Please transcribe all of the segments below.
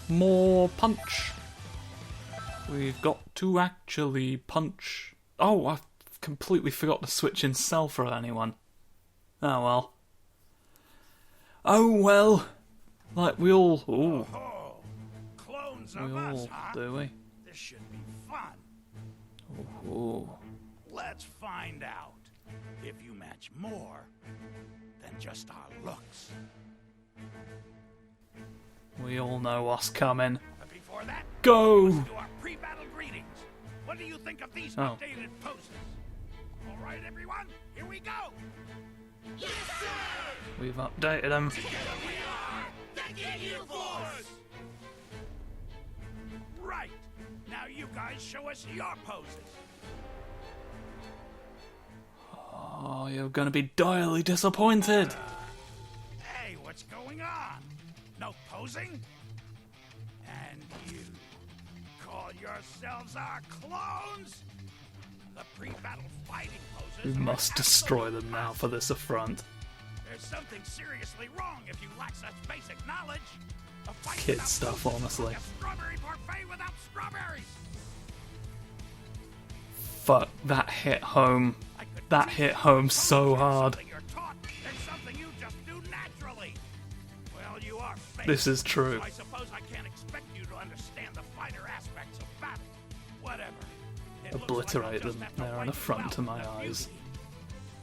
more punch. We've got to actually punch. Oh, I completely forgot to switch in cell for anyone. Oh well. Oh well. Like we all... Ooh. Oh, clones We of all us, huh? do we? This should be fun. Ooh. Let's find out if you match more than just our looks. We all know what's coming. But before that, Go! let's do our pre-battle greetings. What do you think of these updated poses? All right, everyone, here we go. Yes, sir! We've updated them. Together we are the Ginyu Force! Right. Now you guys show us your poses. Oh, you're gonna be direly disappointed. Hey, what's going on? No posing? And you call yourselves our clones? The pre-battle fighting poses. We must destroy them now for this affront. There's something seriously wrong if you lack such basic knowledge. A fight Kid without stuff, food is honestly. like a strawberry parfait without strawberries. Fuck, that hit home. That hit home so hard. Something you're taught, there's something you just do naturally. Well, you are fake. This is true. So I suppose I can't expect you to understand the finer aspects of battle. Whatever. It looks Obliterate like I'll just them. have to They're an wipe you affront out to my in the eyes. beauty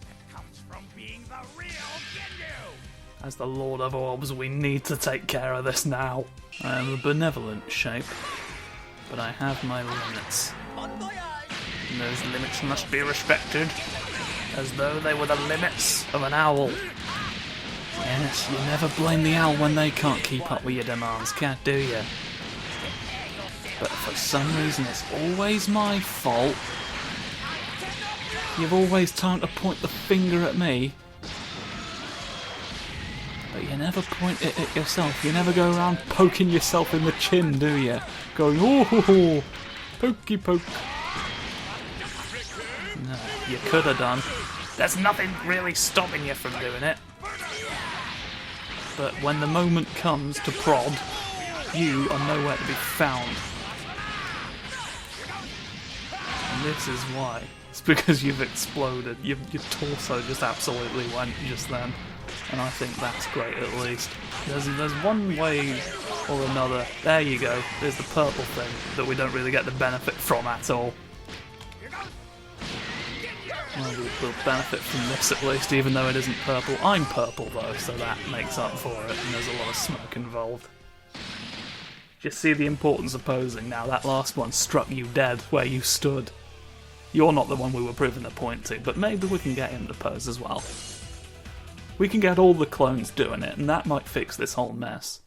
that comes from being the real Ginyu. As the Lord of Orbs, we need to take care of this now. I am a benevolent shape, but I have my limits. And those limits must be respected, as though they were the limits of an owl. Yes, you never blame the owl when they can't keep up with your demands, can't do you? But for some reason it's always my fault. You've always time to point the finger at me, but you never point it at yourself. You never go around poking yourself in the chin, do you? Going, oh, pokey poke. No, you could have done. There's nothing really stopping you from doing it. But when the moment comes to prod, you are nowhere to be found. And this is why. It's because you've exploded. Your torso just absolutely went just then. And I think that's great at least. There's one way or another. There you go. There's the purple thing that we don't really get the benefit from at all. Well, we'll benefit from this at least, even though it isn't purple. I'm purple though, so that makes up for it, and there's a lot of smoke involved. Just see the importance of posing now. That last one struck you dead where you stood. You're not the one we were proving the point to, but maybe we can get him to pose as well. We can get all the clones doing it, and that might fix this whole mess.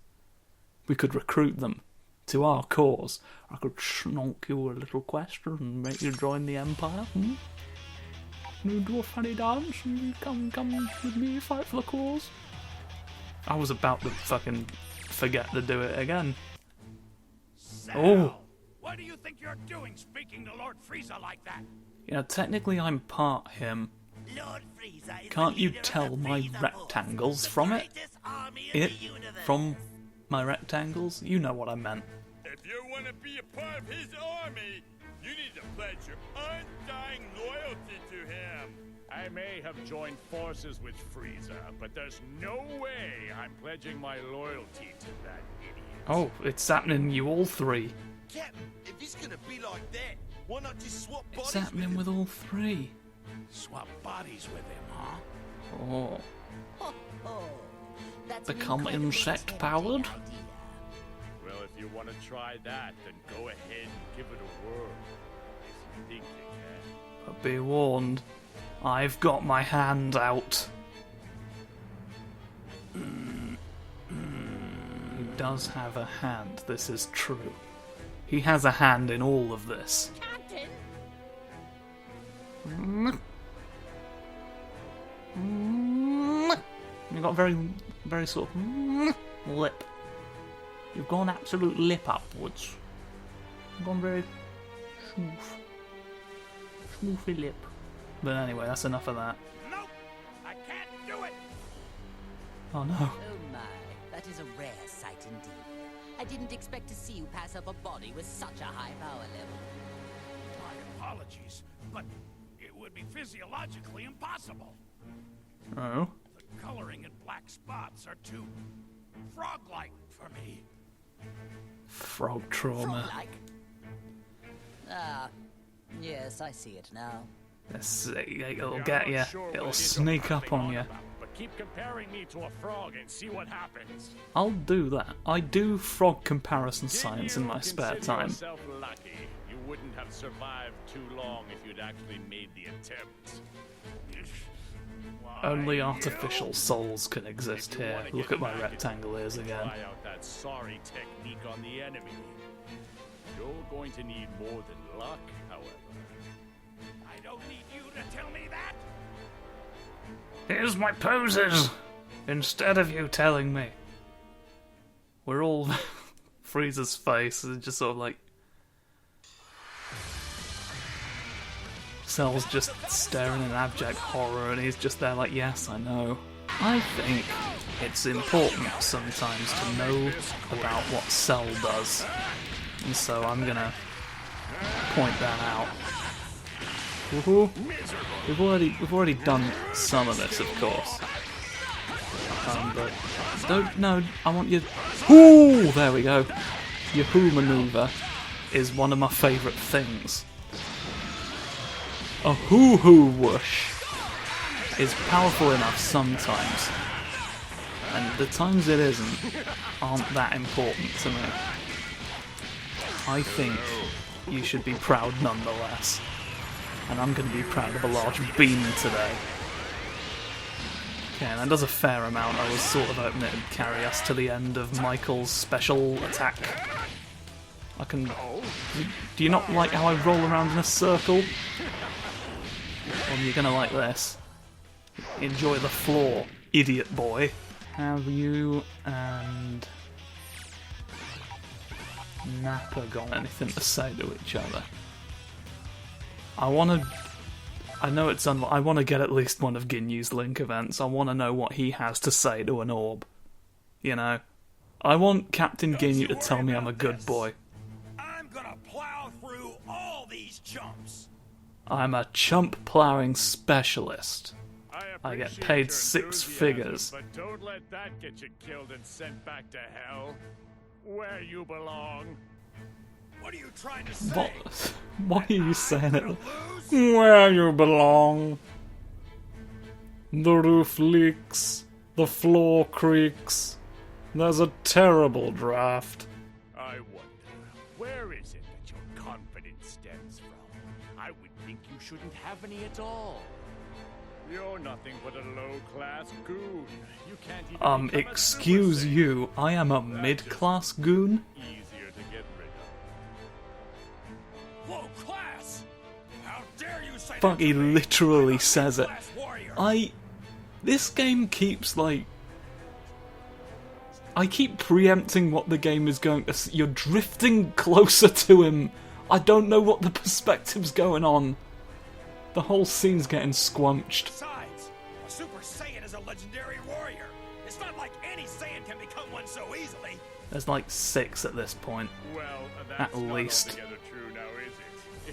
We could recruit them to our cause. I could snonk you a little question and make you join the Empire. You do a funny dance and come with me, fight for the cause. I was about to fucking forget to do it again. Sal, Oh. What do you think you're doing speaking to Lord Frieza like that? You know, technically I'm part him. Lord Frieza is Can't the you leader of tell the my Frieza Force, rectangles the from it? greatest army in It the universe. from my rectangles? You know what I meant. If you want to be a part of his army, you need to pledge your undying loyalty to him. I may have joined forces with Frieza, but there's no way I'm pledging my loyalty to that idiot. Oh, it's happening you all three. Captain, if it's gonna be like that, why not just swap bodies It's happening with all three. Swap bodies with him, huh? Oh. Oh, that's an Become incredibly insect powered? tempting idea. Well, if you want to try that, then go ahead and give it a whirl. If you think you can. But be warned, I've got my hand out. He does have a hand, this is true. He has a hand in all of this. Captain, You've got very sort of lip. You've gone absolute lip upwards. You've gone very smooth. Smoothy lip. But anyway, that's enough of that. Nope, I can't do it. Oh no. oh my, that is a rare sight indeed. I didn't expect to see you pass up a body with such a high power level. My apologies, but it would be physiologically impossible. Oh? The coloring in black spots are too frog-like for me. Frog trauma. Frog-like? Ah, yes, I see it now. It'll get you. It'll sneak up on you. But keep comparing me to a frog and see what happens. I'll do that. I do frog comparison science in my spare time. Yourself lucky. You wouldn't have survived too long if you'd actually made the attempt. Only artificial souls can exist here. Look at my rectangle ears again. Try out that sorry technique on the enemy. You're going to need more than luck, however. I don't need you to tell me that. Here's my poses! Instead of you telling me. We're all... Frieza's face is just sort of like... Cell's just staring in abject horror and he's just there like, yes, I know. I think it's important sometimes to know about what Cell does. And so I'm gonna point that out. Woohoo! We've already done some of this, of course. But no, I want you. Ooh, there we go. Your Who maneuver is one of my favourite things. A hoo-hoo whoosh is powerful enough sometimes, and the times it isn't aren't that important to me. I think you should be proud nonetheless, and I'm going to be proud of a large beam today. Okay, that does a fair amount. I was sort of hoping it'd carry us to the end of Michael's special attack. I can... Do you not like how I roll around in a circle? Well, you're gonna like this. Enjoy the floor, idiot boy. Have you and Nappa got anything to say to each other? I know it's I want to get at least one of Ginyu's Link events. I want to know what he has to say to an orb. You know? I want Captain Ginyu to tell me I'm a good boy. I'm gonna plow through all these chumps. I'm a chump plowing specialist. I get paid 6 figures. But don't let that get you killed and sent back to hell, where you belong. What are you trying to say? Why are you saying it? Where you belong. The roof leaks. The floor creaks. There's a terrible draft. I wonder, where is it that your confidence stems from? I would think you shouldn't have any at all. You're nothing but a low-class goon. You can't even become excuse a Super Saiyan. you, I am a mid-class goon? Easier to get rid of. Low class! How dare you say Fuck, that he to me? literally I'm a says it. mid-class warrior. This game keeps, like... I keep preempting what the game is going to... You're drifting closer to him. I don't know what the perspective's going on. The whole scene's getting squunched. Besides, a Super Saiyan is a legendary warrior. It's not like any Saiyan can become one so easily. There's like 6 at this point. Well, that's At least. not altogether true now, is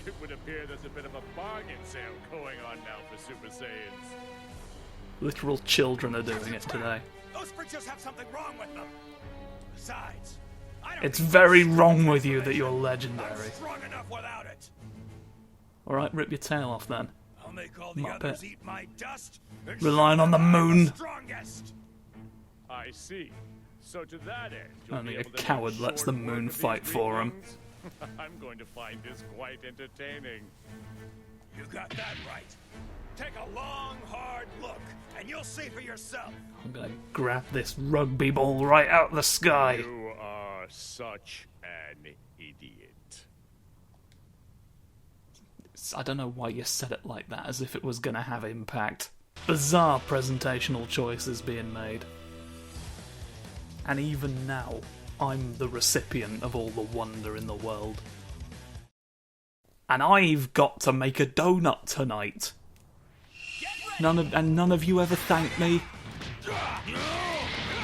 it? It would appear there's a bit of a bargain sale going on now for Super Saiyans. Literal children are doing it today. Those creatures have something wrong with them. Besides, I don't It's think very those wrong Super with you that Saiyan you're are legendary. strong enough without it. Alright, rip your tail off then. I'll make all the Muppet. others eat my dust. and Relying show on the them I'm moon. strongest. I see. So to that end, you'll Only be a able to make coward lets the short moon work of fight these for him. weaklings? I'm going to find this quite entertaining. You got that right. Take a long, hard look, and you'll see for yourself. I'm gonna grab this rugby ball right out of the sky. You are such an idiot. I don't know why you said it like that, as if it was gonna have impact. Bizarre presentational choices being made. And even now, I'm the recipient of all the wonder in the world. And I've got to make a donut tonight. None of you ever thank me.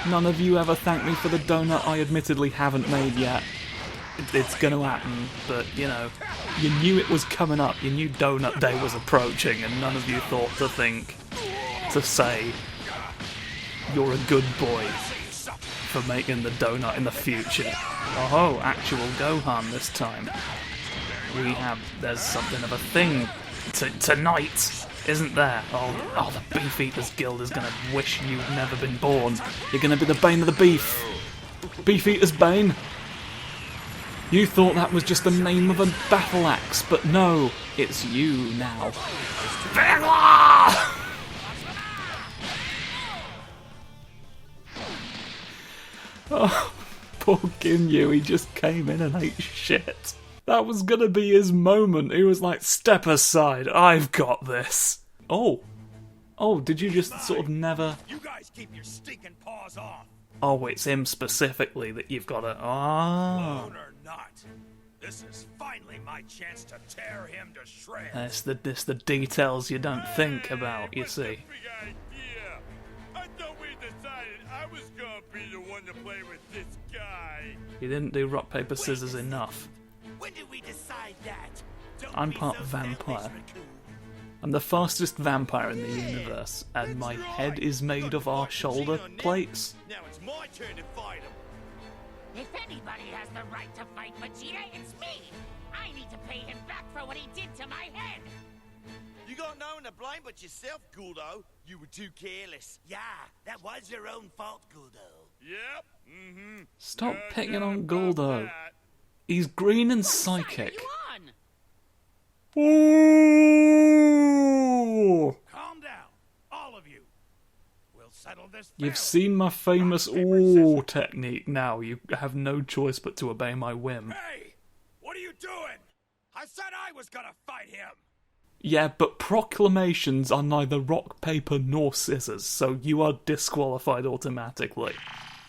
None of you ever thank me for the donut I admittedly haven't made yet. It's gonna happen, but, you know, you knew it was coming up, you knew Donut Day was approaching, and none of you thought to say, you're a good boy for making the donut in the future. Oh, actual Gohan this time. There's something of a thing tonight, isn't there? Oh, the Beef Eaters Guild is gonna wish you'd never been born. You're gonna be the bane of the beef. Beef Eaters Bane. You thought that was just the name of a battle axe, but no, it's you now. Oh, poor Ginyu, he just came in and ate shit. That was gonna be his moment. He was like, step aside, I've got this. Oh, did you just sort of never... You guys keep your stinking paws off. Oh, it's him specifically that you've got to... Ah. Clone or not, this is finally my chance to tear him to shreds. It's the details you don't think about, you see. Big idea. I thought we decided I was gonna be the one to play with this guy. You didn't do rock, paper, scissors enough. When did we decide that? Don't I'm be part so vampire. selfish, Raccoon. I'm the fastest vampire in the universe, and my head is made of our shoulder plates. Now it's my turn to fight him. If anybody has the right to fight Vegeta, it's me! I need to pay him back for what he did to my head! You got no one to blame but yourself, Guldo. You were too careless. Yeah, that was your own fault, Guldo. Yep. Mm-hmm. Stop No picking doubt on about Guldo. that. He's green and What side are psychic. you on? Ooh! Calm down, all of you. We'll settle this You've fairly. seen my famous Rock, paper, ooh scissors. technique now. You have no choice but to obey my whim. Hey, what are you doing? I said I was gonna fight him. Yeah, but proclamations are neither rock, paper, nor scissors, so you are disqualified automatically.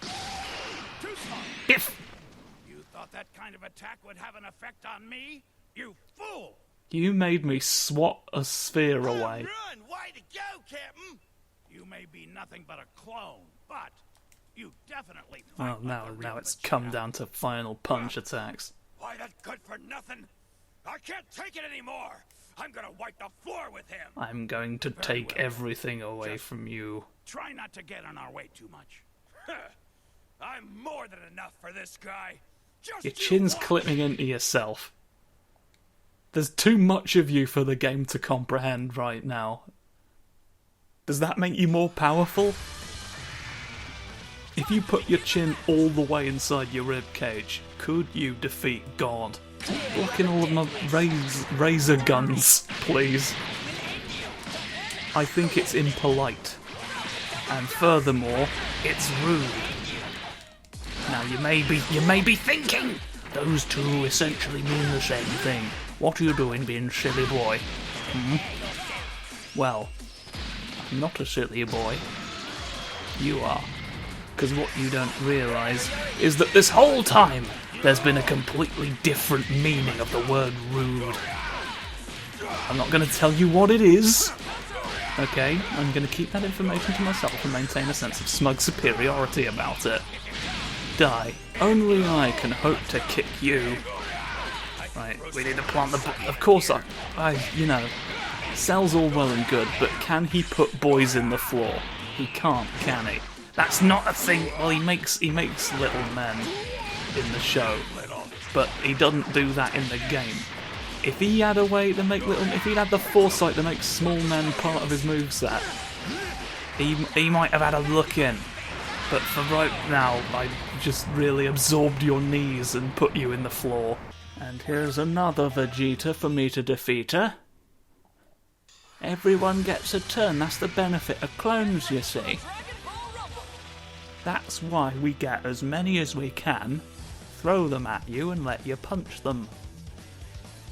Too smart. If You thought that kind of attack would have an effect on me? You fool! you made me swat a sphere away. Run! Way to go, Captain! You may be nothing but a clone, but you definitely Oh, fight now like the real it's Vegeta. come down to final punch attacks. Why, that good for nothing? I can't take it anymore! I'm gonna wipe the floor with him! I'm going to take well. everything away Just- from you. Try not to get on our way too much. I'm more than enough for this guy. Just Your you chin's watch. clipping into yourself. There's too much of you for the game to comprehend right now. Does that make you more powerful? If you put your chin all the way inside your rib cage, could you defeat God? Blocking all of my razor guns, please. I think it's impolite. And furthermore, it's rude. Now you may be thinking, those two essentially mean the same thing. What are you doing being a silly boy? Well, I'm not a silly boy. You are. Because what you don't realise is that this whole time there's been a completely different meaning of the word rude. I'm not going to tell you what it is. Okay, I'm going to keep that information to myself and maintain a sense of smug superiority about it. Die. Only I can hope to kick you. Right, we need to plant the... Of course you know, Cell's all well and good, but can he put boys in the floor? He can't, can he? That's not a thing. Well, he makes little men in the show, but he doesn't do that in the game. If he had a way to make if he'd had the foresight to make small men part of his moveset, he might have had a look in. But for right now, I just really absorbed your knees and put you in the floor. And here's another Vegeta for me to defeat her. Everyone gets a turn, that's the benefit of clones, you see. That's why we get as many as we can, throw them at you and let you punch them.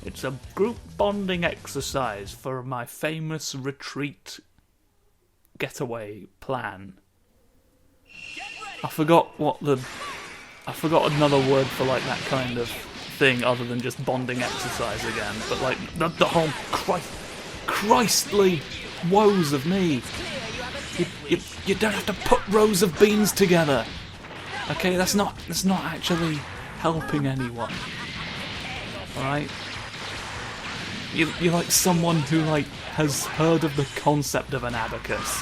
It's a group bonding exercise for my famous retreat getaway plan. I forgot another word for like that kind of thing other than just bonding exercise again, but like the whole Christly woes of me. You don't have to put rows of beans together. Okay, that's not actually helping anyone. Alright? You're like someone who has heard of the concept of an abacus,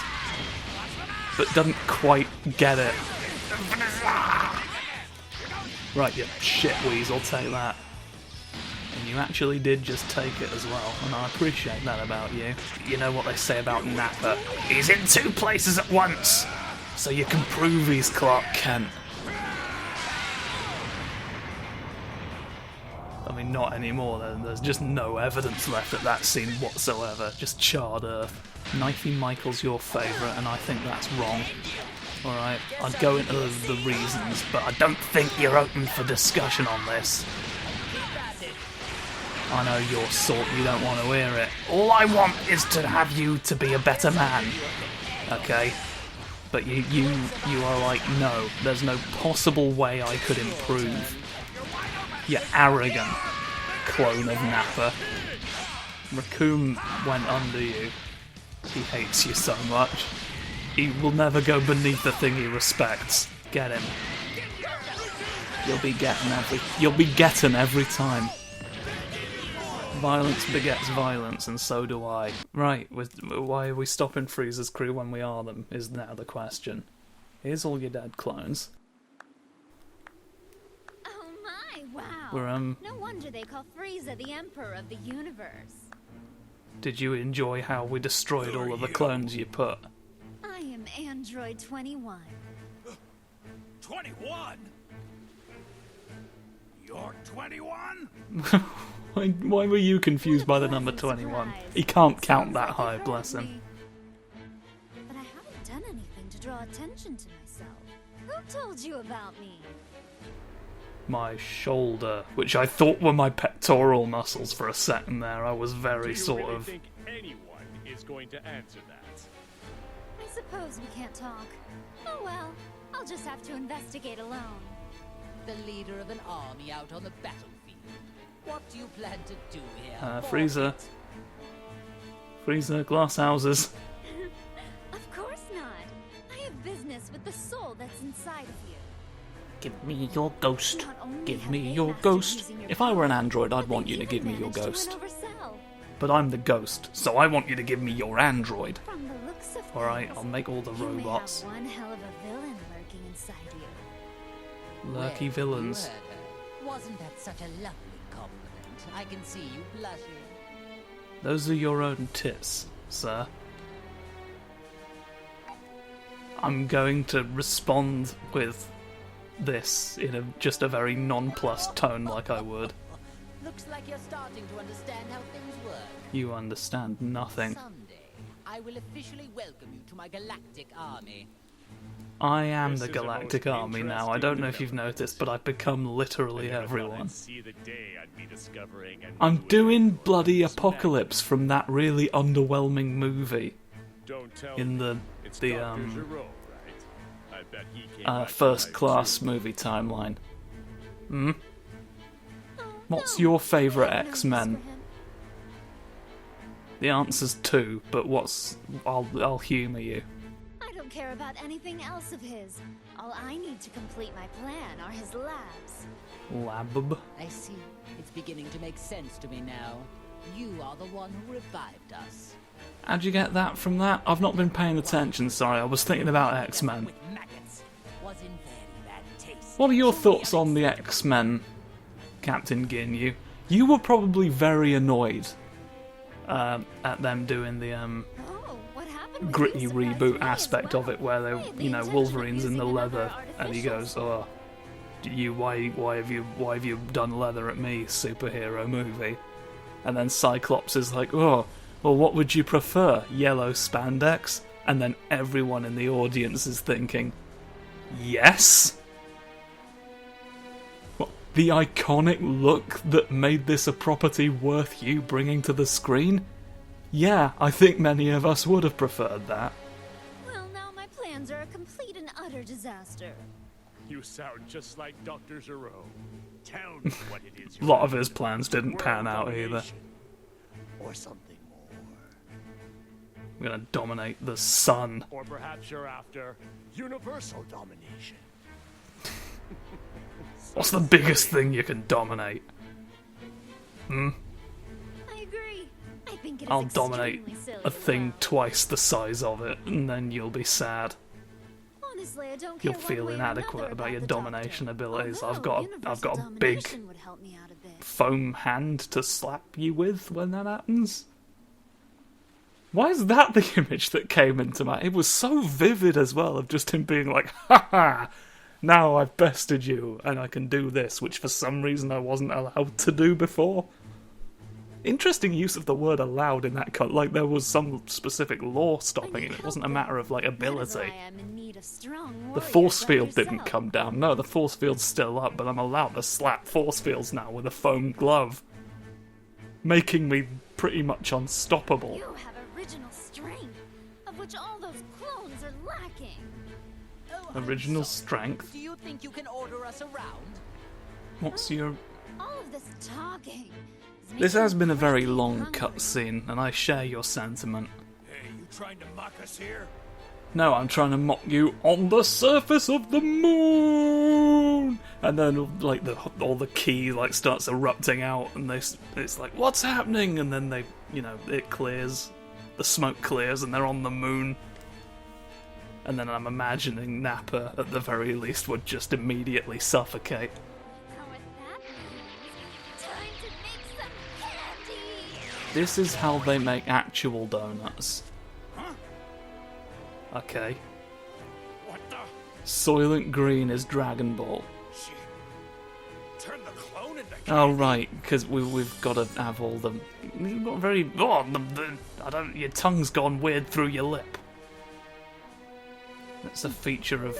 but doesn't quite get it. Right, you shit weasel, take that. And you actually did just take it as well, and I appreciate that about you. You know what they say about Nappa? He's in two places at once! So you can prove he's Clark Kent. I mean, not anymore then. There's just no evidence left at that scene whatsoever. Just charred earth. Knifey Michael's your favourite, and I think that's wrong. Alright, I'd go into the reasons, but I don't think you're open for discussion on this. I know you're sort, you don't want to hear it. All I want is to have you to be a better man. Okay? But you are like, no, there's no possible way I could improve. You arrogant clone of Nappa. Raccoon went under you. He hates you so much. He will never go beneath the thing he respects. Get him. You'll be getting every time. Violence begets violence, and so do I. Right, why are we stopping Frieza's crew when we are them, is now the question. Here's all your dead clones. Oh my, wow. We're, No wonder they call Frieza the Emperor of the Universe. Did you enjoy how we destroyed all of the clones you put? I am Android 21. 21? You're 21? Why were you confused by the number 21? He can't count that high, bless him. But I haven't done anything to draw attention to myself. Who told you about me? My shoulder, which I thought were my pectoral muscles for a second there. I was very sort of... Do you really think anyone is going to answer that? I suppose we can't talk. Oh well, I'll just have to investigate alone. The leader of an army out on the battlefield. What do you plan to do here? Frieza. Frieza, glass houses. Of course not. I have business with the soul that's inside of you. Give me your ghost. Not only Give have me they your mastered ghost. using your If I were an powers, android, I'd but want they you to even give me your managed to ghost. win over Cell. But I'm the ghost, so I want you to give me your android. From the looks of Alright, things, I'll make all the you robots. may have one hell of a villain lurking inside you. Lurky Well, villains. you heard her. Wasn't that such a lovely compliment? I can see you blushing. Those are your own tits, sir. I'm going to respond with this in just a very nonplussed tone like I would. Looks like you're starting to understand how things work. You understand nothing. Someday, I will officially welcome you to my galactic army. I am This the is a Galactic most Army now. I interesting don't know if you've development. noticed, but I've become literally I never thought everyone. I'd see the day I'd be discovering a I'm new doing way bloody to Apocalypse from that really underwhelming movie Don't tell in me. the It's the Dr. Gero, right? I bet he came back first alive, class too. movie timeline. Hmm? Oh, What's no. your favourite I have no use X-Men? for him. The answer's 2, but I'll humour you. I don't care about anything else of his. All I need to complete my plan are his labs. Lab. I see. It's beginning to make sense to me now. You are the one who revived us. How'd you get that from that? I've not been paying attention, sorry, I was thinking about X-Men. With maggots was in very bad taste. What are your thoughts on the X-Men, Captain Ginyu? You were probably very annoyed at them doing the Oh, what happened with gritty you surprised reboot me as aspect well. of it, where I they, had the you know, intention of Wolverine's in the using another leather, and he artificial goes, soul. "Oh, why have you done leather at me, superhero movie?" And then Cyclops is like, "Oh, well, what would you prefer, yellow spandex?" And then everyone in the audience is thinking, "Yes." What, the iconic look that made this a property worth you bringing to the screen? Yeah, I think many of us would have preferred that. Well, now my plans are a complete and utter disaster. You sound just like Dr. Gero. Tell me what it is. A lot of his plans didn't pan out either. Or something more. I'm gonna dominate the sun. Or perhaps you're after universal domination. What's the biggest thing you can dominate? Hmm? I agree. I think it is I'll dominate extremely silly a to thing allow- twice the size of it, and then you'll be sad. Honestly, I don't You'll care one feel way or inadequate another about your the domination doctor. abilities. Although I've got a universal big domination would help me out a bit. foam hand to slap you with when that happens. Why is that the image that came into my... It was so vivid as well, of just him being like, ha ha, now I've bested you, and I can do this, which for some reason I wasn't allowed to do before. Interesting use of the word allowed in that cut, like there was some specific law stopping it. It wasn't a matter of, like, That is ability. why I'm in need of strong The warriors force like field didn't yourself. come down. No, the force field's still up, but I'm allowed to slap force fields now with a foam glove, making me pretty much unstoppable. You have original strength, of which all those clones are lacking. Oh, I'm Original sorry. strength. Do you think you can order us around? What's your... All of this talking. is This making has me been a very pretty long hungry. cutscene, and I share your sentiment. Hey, you trying to mock us here? No, I'm trying to mock you on the surface of the moon, and then like all the key like starts erupting out, and it's like, what's happening? And then it clears, the smoke clears, and they're on the moon. And then I'm imagining Nappa, at the very least, would just immediately suffocate. Know what that means? Time to make some candy. This is how they make actual donuts. Okay. What the? Soylent Green is DragonBall. She turned the clone into... Oh right, because we've got to have all the... You've got very... Oh, I don't... Your tongue's gone weird through your lip. That's a feature of...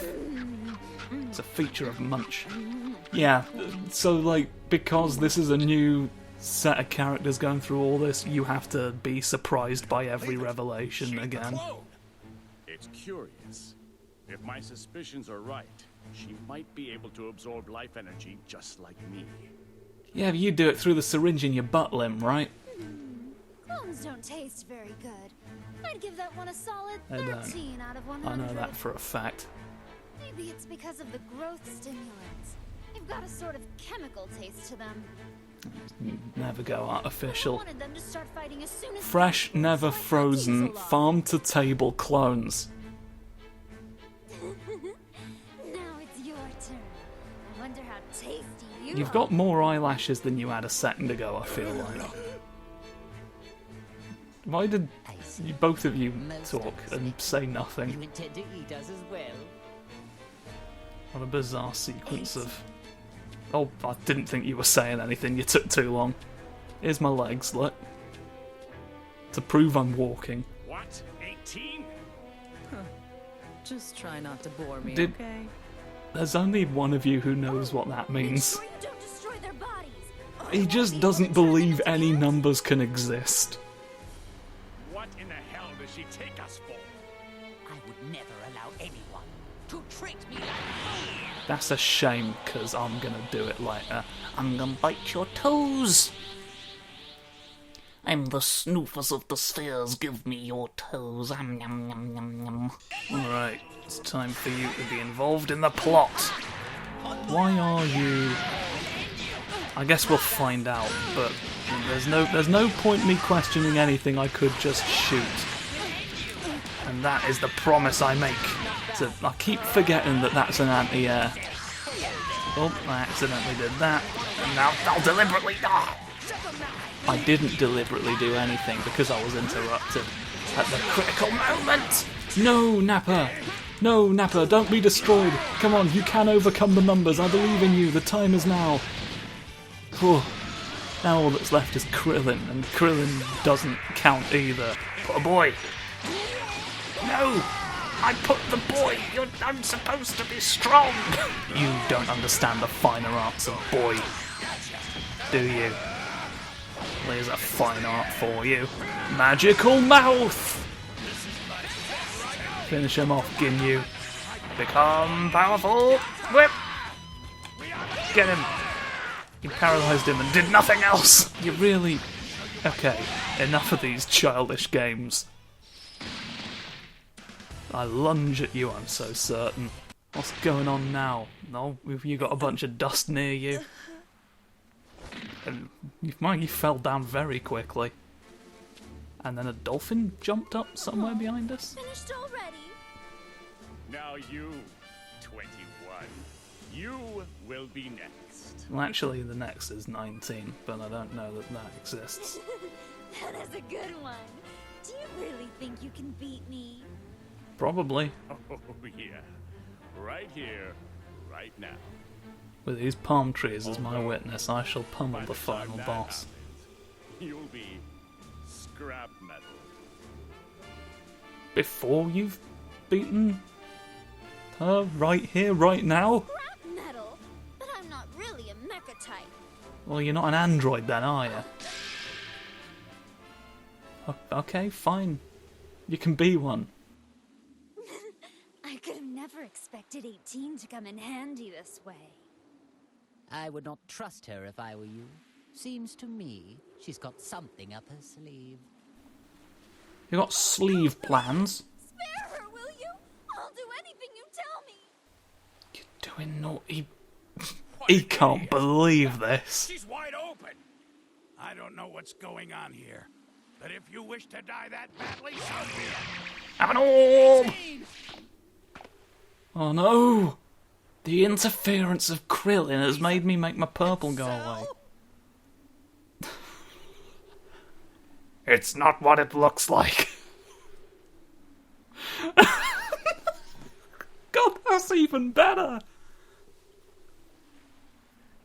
It's a feature of Munch. Yeah, so like, because this is a new set of characters going through all this, you have to be surprised by every revelation She's the again. clone. It's curious. If my suspicions are right, she might be able to absorb life energy just like me. Yeah, but you do it through the syringe in your butt limb, right? Clones don't taste very good. I'd give that one a solid They don't. 13 out of 100. I know that for a fact. Maybe it's because of the growth stimulants. They've got a sort of chemical taste to them. Never go I artificial. wanted them to start fighting as soon as Fresh, possible, never so I brought frozen, these along. farm-to-table clones. Now it's your turn. I wonder how tasty You've got more eyelashes than you had a second ago, I feel like. Why did both of you talk and say You nothing? intend to eat us as well? What a bizarre sequence of... Oh, I didn't think you were saying anything, you took too long. Here's my legs, look. To prove I'm walking. What? 18? Just try not to bore me, Did- okay? There's only one of you who knows what that Make means. sure you don't destroy their bodies. or He it won't just be doesn't returned believe into any candy. numbers can exist. What in the hell does she take us for? I would never allow anyone to treat me like food. That's a shame, because I'm gonna do it later. I'm gonna bite your toes! I'm the snoofers of the spheres, give me your toes. Yum, yum, yum, yum, yum. Alright, it's time for you to be involved in the plot. Why are you... I guess we'll find out, but there's no point me questioning anything. I could just shoot. And that is the promise I make. So I keep forgetting that that's an anti-air. Oh, I accidentally did that. And now I'll deliberately... I didn't deliberately do anything because I was interrupted at the critical moment. No, Nappa. No, Nappa, don't be destroyed. Come on, you can overcome the numbers. I believe in you. The time is now. Whew. Now all that's left is Krillin, and Krillin doesn't count either. Put a boy. No! I put the boy! I'm supposed to be strong! You don't understand the finer arts of boy, do you? There's a fine art for you. Magical mouth! Finish him off, Ginyu. Become powerful! Whip! Get him! You paralysed him and did nothing else! You really... Okay, enough of these childish games. I lunge at you, I'm so certain. What's going on now? No, have you got a bunch of dust near you? And you fell down very quickly. And then a dolphin jumped up somewhere behind us. Finished already? Now you, 21. You will be next. Well, actually, the next is 19, but I don't know that that exists. That is a good one. Do you really think you can beat me? Probably. Oh, yeah. Right here, right now. With these palm trees as my witness, I shall pummel By the time final that boss. happens, you'll be scrap metal. Before you've beaten her right here, right now? Crap metal! But I'm not really a mecha type. Well, you're not an android then, are you? Okay, fine. You can be one. I could have never expected 18 to come in handy this way. I would not trust her if I were you. Seems to me she's got something up her sleeve. You got sleeve plans? Spare her, will you? I'll do anything you tell me. You're doing naughty. He can't believe this. She's wide open. I don't know what's going on here, but if you wish to die that badly, so be it. Have an orb! Oh no! The interference of Krillin has made me make my purple go away. It's not what it looks like. God, that's even better!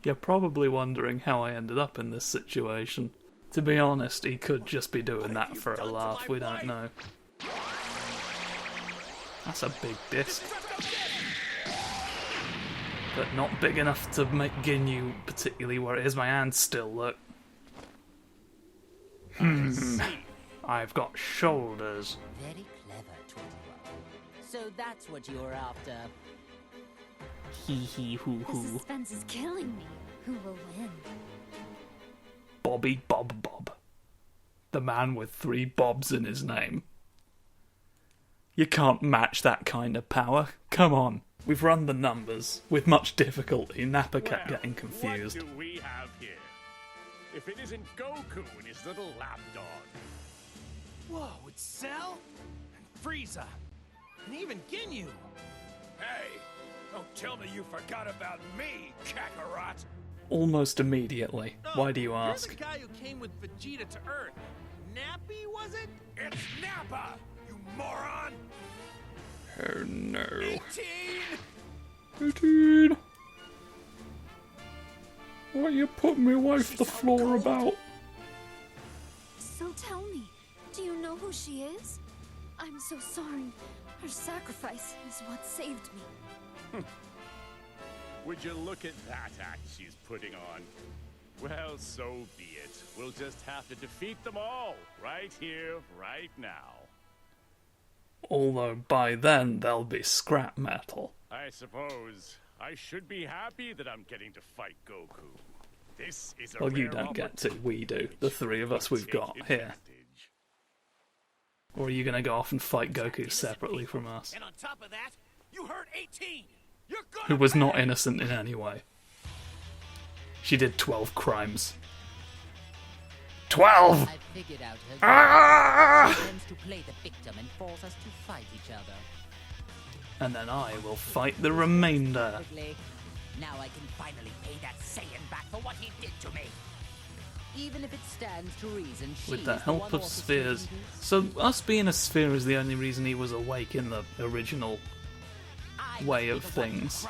You're probably wondering how I ended up in this situation. To be honest, he could just be doing that for a laugh, we don't know. That's a big disc. But not big enough to make Ginyu particularly where it is my hand still, look. I've got shoulders. Very clever, 21. So that's what you're after. Hee hee hoo The hoo. suspense is killing me. Who will win? Bobby Bob Bob. The man with 3 bobs in his name. You can't match that kind of power. Come on. We've run the numbers. With much difficulty, Nappa kept getting confused. What do we have here? If it isn't Goku and his little lapdog. Whoa, it's Cell? And Frieza. And even Ginyu. Hey, don't tell me you forgot about me, Kakarot. Almost immediately. Why do you ask? You're the guy who came with Vegeta to Earth. Nappy, was it? It's Nappa, you moron. Oh no. 18! 18! What are you putting me away from the floor about? So tell me, do you know who she is? I'm so sorry. Her sacrifice is what saved me. Would you look at that act she's putting on? Well, so be it. We'll just have to defeat them all, right here, right now. Although by then they'll be scrap metal. I suppose I should be happy that I'm getting to fight Goku. This is a Well, you rare don't get to, we do. The 3 of us we've got here. advantage. Or are you going to go off and fight Goku separately from us? And on top of that, you hurt 18. You're gonna Who was not pay. innocent in any way. She did 12 crimes. 12! I figured out her. Ah! She tends to play the victim and force us to fight each other. And then I will fight the remainder. Quickly. Now I can finally pay that Saiyan back for what he did to me. Even if it stands to reason, she's With the help one of spheres. So us being a sphere is the only reason he was awake in the original way of things.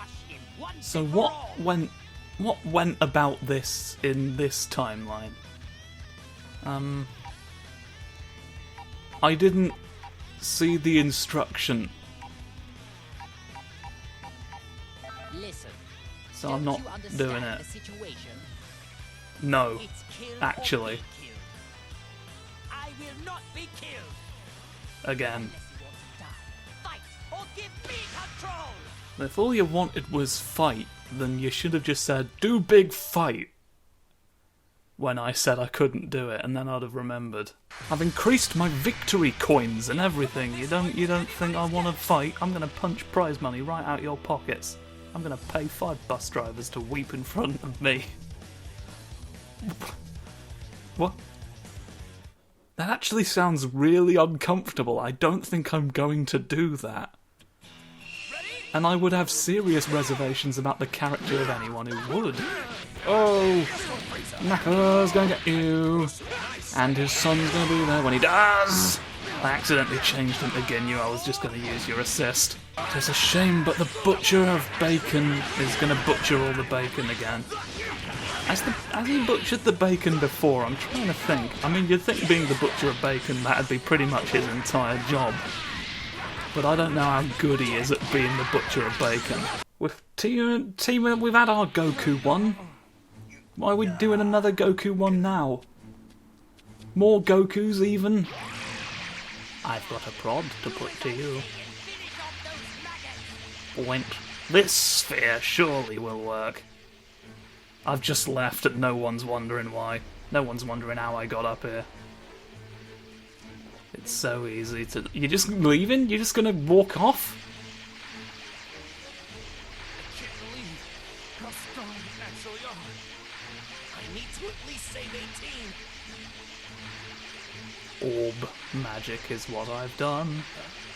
So what went about this in this timeline? I didn't see the instruction, Listen, so I'm not don't you understand doing it. the situation? No, It's kill actually, or be killed. I will not be killed again. unless you want to die. Fight or give me control. If all you wanted was fight, then you should have just said, do big fight. when I said I couldn't do it, and then I'd have remembered. I've increased my victory coins and everything. You don't think I want to fight? I'm gonna punch prize money right out your pockets. I'm gonna pay 5 bus drivers to weep in front of me. What? That actually sounds really uncomfortable. I don't think I'm going to do that. And I would have serious reservations about the character of anyone who would. Oh! Knacker's gonna get you! And his son's gonna be there when he does! I accidentally changed him again, I was just gonna use your assist. It's a shame, but the butcher of bacon is gonna butcher all the bacon again. Has he butchered the bacon before? I'm trying to think. I mean, you'd think being the butcher of bacon, that'd be pretty much his entire job. But I don't know how good he is at being the butcher of bacon. We've had our Goku one. Why are we doing another Goku one now? More Gokus even? I've got a prod to put to you. Went. This sphere surely will work. I've just left and no one's wondering why. No one's wondering how I got up here. It's so easy to... You're just leaving? You're just gonna walk off? I can't believe how strong you actually are. I need to at least save 18. Orb magic is what I've done.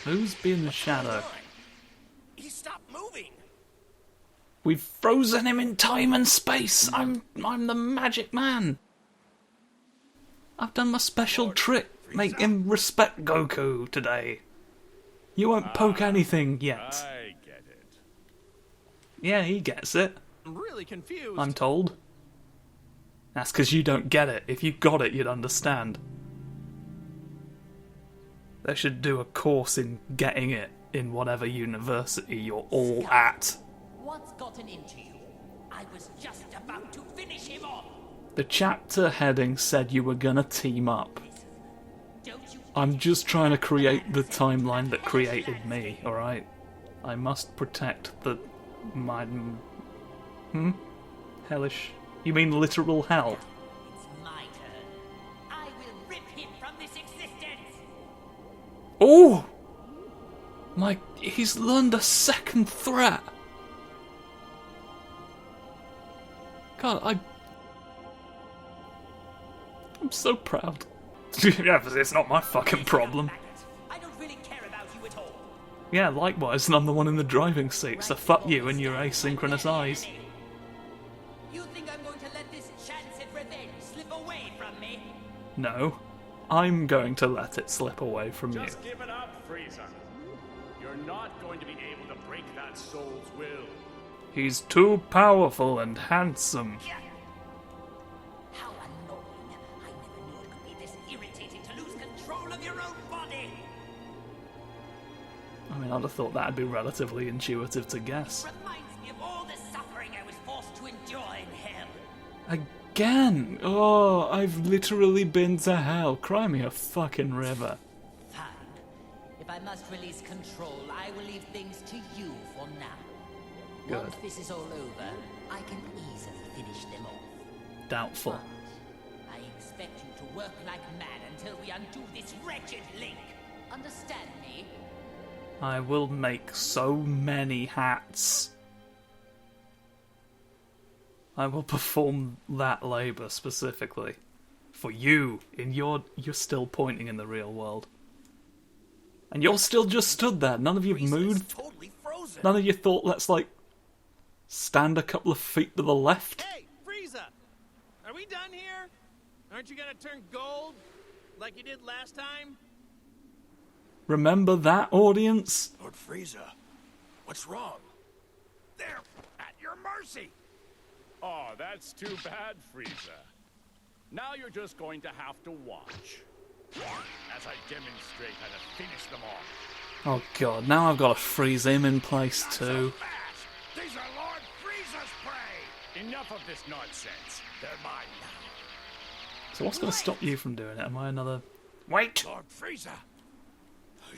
Who's been the shadow? He stopped moving. We've frozen him in time and space. I'm the magic man. I've done my special trick. Make him respect Goku today. You won't poke anything yet. I get it. Yeah, he gets it. I'm really confused. I'm told. That's because you don't get it. If you got it, you'd understand. They should do a course in getting it in whatever university you're all at. What's gotten into you? I was just about to finish him off. The chapter heading said you were gonna team up. Don't you? I'm just trying to create the timeline that created me, alright? I must protect my... Hellish... You mean literal hell? It's my turn. I will rip him from this existence. Oh! He's learned a second threat! God, I'm so proud. Yeah, but it's not my fucking problem. I don't really care about you at all. Yeah, likewise, and I'm the one in the driving seat, so fuck you and your asynchronous eyes. You think I'm going to let this chance at revenge slip away from me? No, I'm going to let it slip away from you. Just give it up, Frieza. You're not going to be able to break that soul's will. He's too powerful and handsome. How annoying. I never knew it could be this irritating to lose control of your own body. I mean, I'd have thought that'd be relatively intuitive to guess. Reminds me of all the suffering I was forced to endure in hell. Again! Oh, I've literally been to hell. Cry me a fucking river. Fine. If I must release control, I will leave things to you for now. Good. Once this is all over, I can easily finish them off. Doubtful. But I expect you to work like mad until we undo this wretched link. Understand me? I will make so many hats. I will perform that labour specifically. For you, you're still pointing in the real world. And you're still just stood there. None of you moved. Totally frozen. None of you thought, let's stand a couple of feet to the left. Hey, Frieza! Are we done here? Aren't you gonna turn gold? Like you did last time? Remember that, audience? Lord Frieza, what's wrong? There, at your mercy! Oh, that's too bad, Frieza. Now you're just going to have to watch as I demonstrate how to finish them off. Oh god, now I've got to freeze him in place too. Fast! These are Lord Frieza's prey! Enough of this nonsense. They're mine now. So what's going to stop you from doing it? Am I another... Wait! Lord Frieza!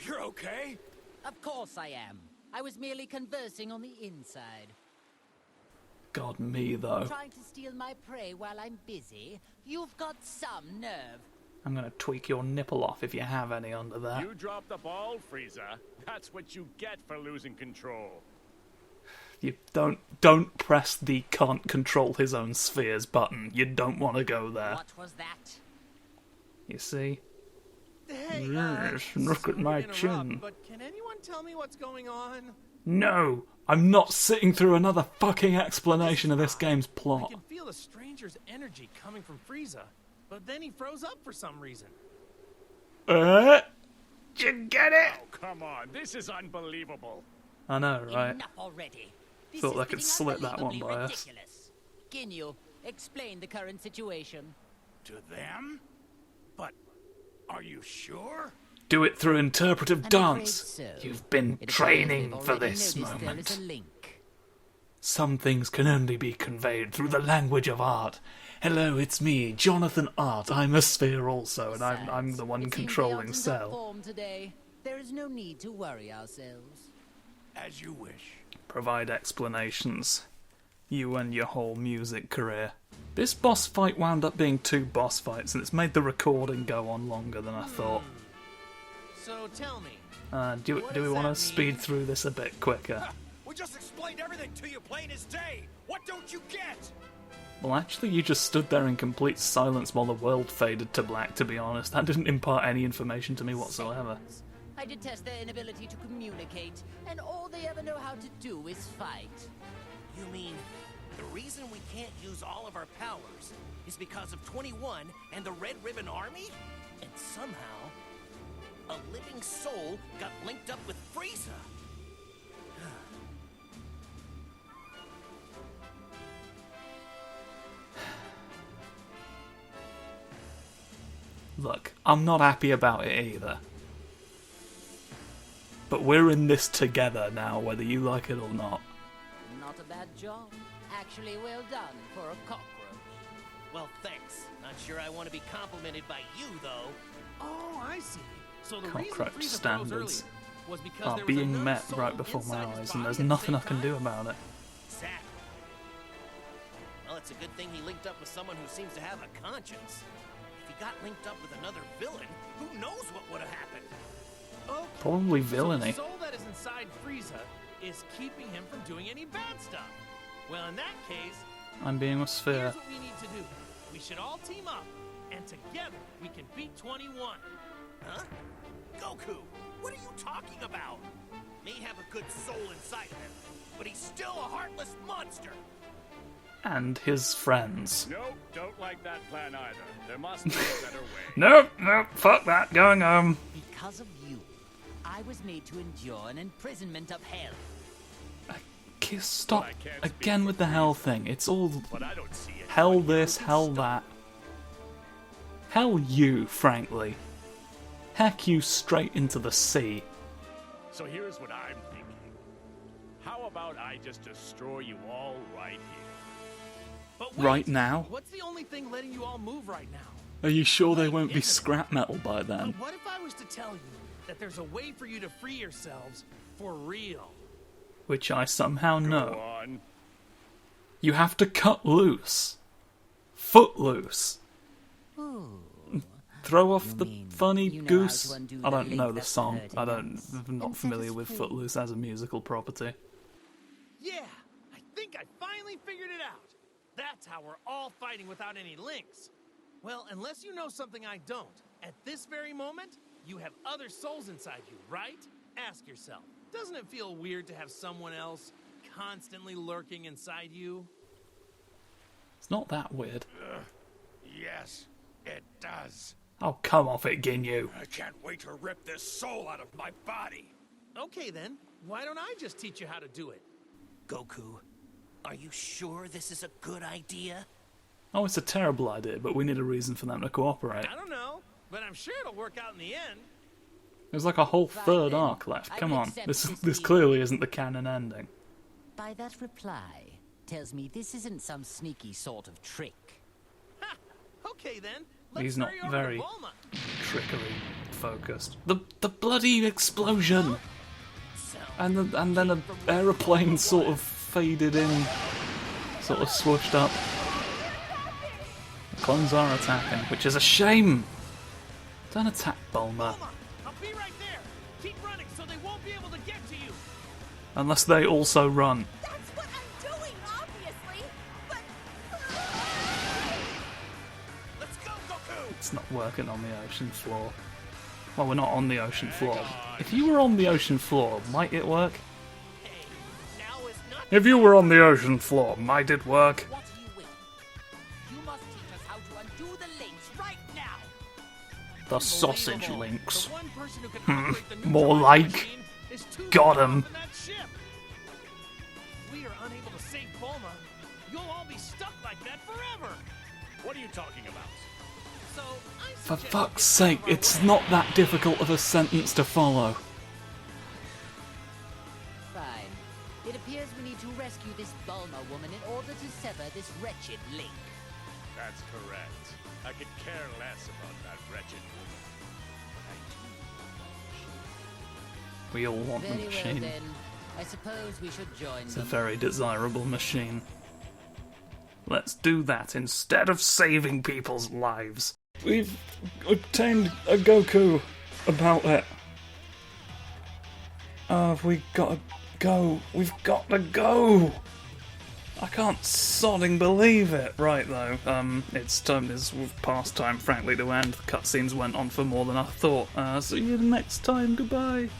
You're okay? Of course I am. I was merely conversing on the inside. God, me though. Trying to steal my prey while I'm busy? You've got some nerve. I'm gonna tweak your nipple off if you have any under there. You dropped the ball, Frieza. That's what you get for losing control. You don't press the can't control his own spheres button. You don't want to go there. What was that? You see? Hey, Yes, look at my chin. But can anyone tell me what's going on? No, I'm not sitting through another fucking explanation of this game's I plot. can feel a stranger's energy coming from Frieza, but then he froze up for some reason. Did you get it? Oh, come on. This is unbelievable. I know, right? Enough already. This Thought is they could getting slit that one by us. ridiculous. Ginyu, explain the current situation. To them? But are you sure? Do it through interpretive I'm afraid dance. so. You've been It appears training they've for already this noticed there moment. is a link. Some things can only be conveyed through the language of art. Hello, it's me, Jonathan Art. I'm a sphere also, and I'm the one It seems controlling the art is up Cell. form today. There is no need to worry ourselves. As you wish. Provide explanations. You and your whole music career. This boss fight wound up being 2 boss fights, and it's made the recording go on longer than I thought. So tell me. Do What we does want to that speed mean? through this a bit quicker? We just explained everything to you plain as day. What don't you get? Well, actually, you just stood there in complete silence while the world faded to black, to be honest. That didn't impart any information to me whatsoever. I detest their inability to communicate, and all they ever know how to do is fight. You mean the reason we can't use all of our powers is because of 21 and the Red Ribbon Army? And somehow, a living soul got linked up with Frieza. Look, I'm not happy about it either. But we're in this together now, whether you like it or not. Not a bad job. Actually, well done for a cockroach. Well, thanks. Not sure I want to be complimented by you, though. Oh, I see. So the Cockroach reason Frieza standards froze earlier was because are there was being another met soul right before my inside his eyes, and body there's at the nothing I same can do time? about it. Exactly. Well, it's a good thing he linked up with someone who seems to have a conscience. If he got linked up with another villain, who knows what would have happened? Okay. Probably So villainy. the soul that is inside Frieza is keeping him from doing any bad stuff. Well, in that case, I'm being a sphere. here's what we need to do. We should all team up, and together we can beat 21. Huh? Goku, what are you talking about? May have a good soul inside of him, but he's still a heartless monster. And his friends. Nope, don't like that plan either. There must be a better way. Nope, fuck that, going home. Because of you, I was made to endure an imprisonment of hell. Stop Well, I can't speak again for with the hell thing. It's all But I don't see it. hell this, hell that. Hell you, frankly. Heck you straight into the sea. So here's what I'm thinking. How about I just destroy you all right here? But wait, Right now? what's the only thing letting you all move right now? Are you sure they won't be scrap metal by then? But what if I was to tell you that there's a way for you to free yourselves for real? Which I somehow Go know. on. You have to cut loose. Foot loose. Ooh. Throw off You the mean funny you know how goose. to undo I the don't link know the that song. hurt I'm us not and set familiar us with free? Footloose as a musical property. Yeah, I think I finally figured it out. That's how we're all fighting without any links. Well, unless you know something I don't, at this very moment, you have other souls inside you, right? Ask yourself, doesn't it feel weird to have someone else constantly lurking inside you? It's not that weird. Yes, it does. Oh, come off it, Ginyu. I can't wait to rip this soul out of my body. Okay then, why don't I just teach you how to do it? Goku, are you sure this is a good idea? Oh, it's a terrible idea, but we need a reason for them to cooperate. I don't know, but I'm sure it'll work out in the end. There's like a whole Fine third then. arc left. I Come will on, accept this this deal. clearly isn't the canon ending. By that reply, tells me this isn't some sneaky sort of trick. Ha! Okay then, let's He's not hurry over very to Bulma. trickery focused. The bloody explosion, So, and then an aeroplane sort of faded in. sort of swooshed up. The clones are attacking, which is a shame! Don't attack Bulma. I'll be right there. Keep running so they won't be able to get to you. Unless they also run. That's what I'm doing, obviously. But Let's go, Goku! It's not working on the ocean floor. Well, we're not on the ocean floor. If you were on the ocean floor, might it work? Hey, now is not If you were on the ocean floor, might it work? What are you waiting for? You must teach us how to undo the links right now. The sausage Unbelievable. links. The one person who can operate the More neutralizer like. machine is too Got far 'em. off in that ship. If we are unable to save Bulma, you'll all be stuck like that forever. What are you talking about? So I For suggest fuck's we get sake, out of our it's way. not that difficult of a sentence to follow. Fine. It appears we need to rescue this Bulma woman in order to sever this wretched link. That's correct. I could care less about that wretched woman. But I do. We all want the Very well machine. then. I suppose we should join It's a them. very desirable machine. Let's do that instead of saving people's lives. We've obtained a Goku about it. We gotta go. We've got to go. I can't sodding believe it. Right though, it's past time, frankly, to end. The cutscenes went on for more than I thought. See you next time. Goodbye.